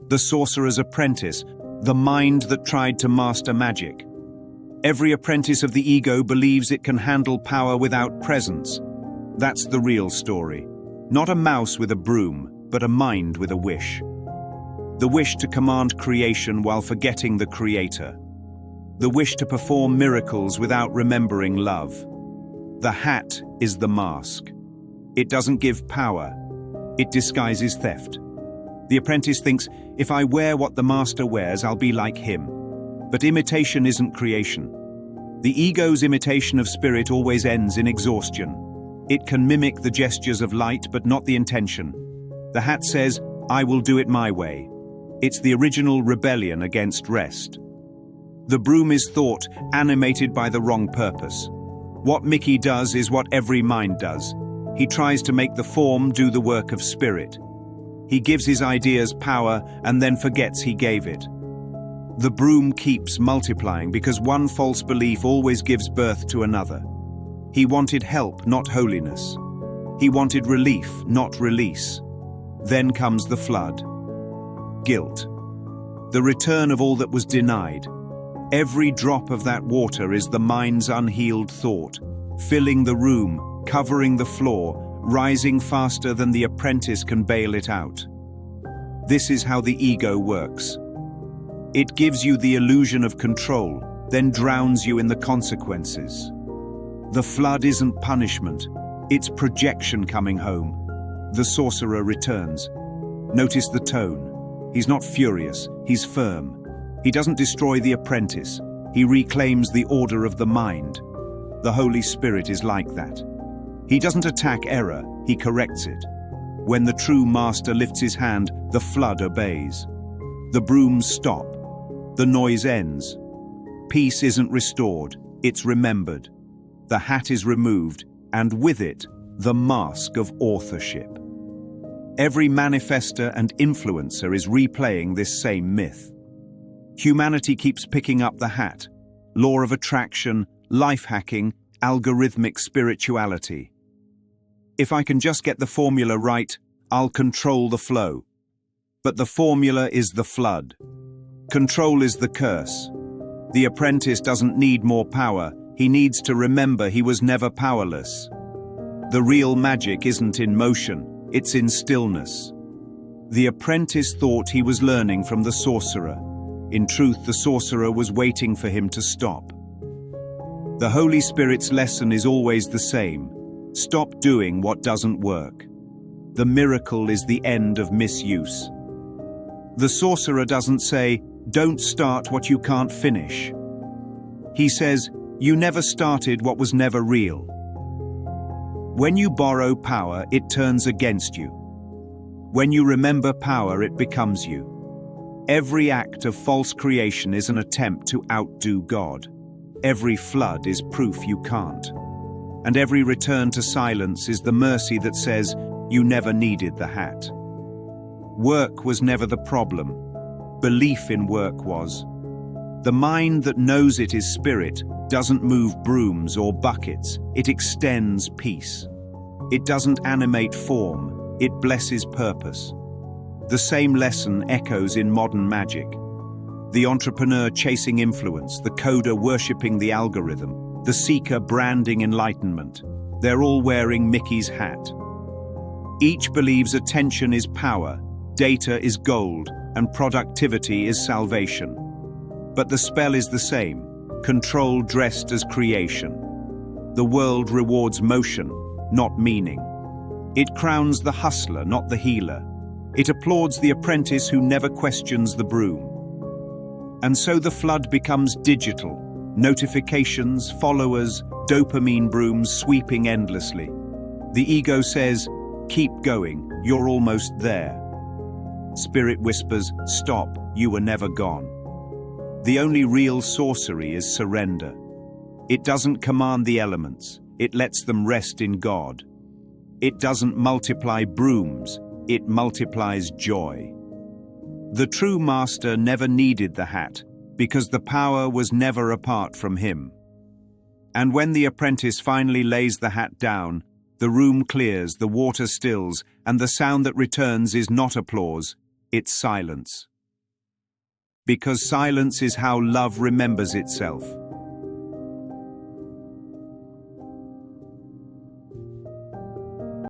The Sorcerer's Apprentice, the mind that tried to master magic. Every apprentice of the ego believes it can handle power without presence. That's the real story. Not a mouse with a broom, but a mind with a wish. The wish to command creation while forgetting the creator. The wish to perform miracles without remembering love. The hat is the mask. It doesn't give power. It disguises theft. The apprentice thinks, if I wear what the master wears, I'll be like him. But imitation isn't creation. The ego's imitation of spirit always ends in exhaustion. It can mimic the gestures of light, but not the intention. The hat says, I will do it my way. It's the original rebellion against rest. The broom is thought, animated by the wrong purpose. What Mickey does is what every mind does. He tries to make the form do the work of spirit. He gives his ideas power and then forgets he gave it. The broom keeps multiplying because one false belief always gives birth to another. He wanted help, not holiness. He wanted relief, not release. Then comes the flood. Guilt. The return of all that was denied. Every drop of that water is the mind's unhealed thought, filling the room, covering the floor, rising faster than the apprentice can bail it out. This is how the ego works. It gives you the illusion of control, then drowns you in the consequences. The flood isn't punishment, it's projection coming home. The sorcerer returns. Notice the tone. He's not furious, he's firm. He doesn't destroy the apprentice, he reclaims the order of the mind. The Holy Spirit is like that. He doesn't attack error, he corrects it. When the true master lifts his hand, the flood obeys. The brooms stop. The noise ends. Peace isn't restored, it's remembered. The hat is removed, and with it, the mask of authorship. Every manifester and influencer is replaying this same myth. Humanity keeps picking up the hat. Law of attraction, life hacking, algorithmic spirituality. If I can just get the formula right, I'll control the flow. But the formula is the flood. Control is the curse. The apprentice doesn't need more power, he needs to remember he was never powerless. The real magic isn't in motion, it's in stillness. The apprentice thought he was learning from the sorcerer. In truth, the sorcerer was waiting for him to stop. The Holy Spirit's lesson is always the same. Stop doing what doesn't work. The miracle is the end of misuse. The sorcerer doesn't say, don't start what you can't finish. He says, you never started what was never real. When you borrow power, it turns against you. When you remember power, it becomes you. Every act of false creation is an attempt to outdo God. Every flood is proof you can't. And every return to silence is the mercy that says, you never needed the hat. Work was never the problem. Belief in work was. The mind that knows it is spirit doesn't move brooms or buckets, it extends peace. It doesn't animate form, it blesses purpose. The same lesson echoes in modern magic. The entrepreneur chasing influence, the coder worshipping the algorithm, the seeker branding enlightenment. They're all wearing Mickey's hat. Each believes attention is power, data is gold, and productivity is salvation. But the spell is the same, control dressed as creation. The world rewards motion, not meaning. It crowns the hustler, not the healer. It applauds the apprentice who never questions the broom. And so the flood becomes digital. Notifications, followers, dopamine brooms sweeping endlessly. The ego says, keep going, you're almost there. Spirit whispers, stop, you were never gone. The only real sorcery is surrender. It doesn't command the elements, it lets them rest in God. It doesn't multiply brooms, it multiplies joy. The true master never needed the hat, because the power was never apart from him. And when the apprentice finally lays the hat down, the room clears, the water stills, and the sound that returns is not applause, It's silence. Because silence is how love remembers itself.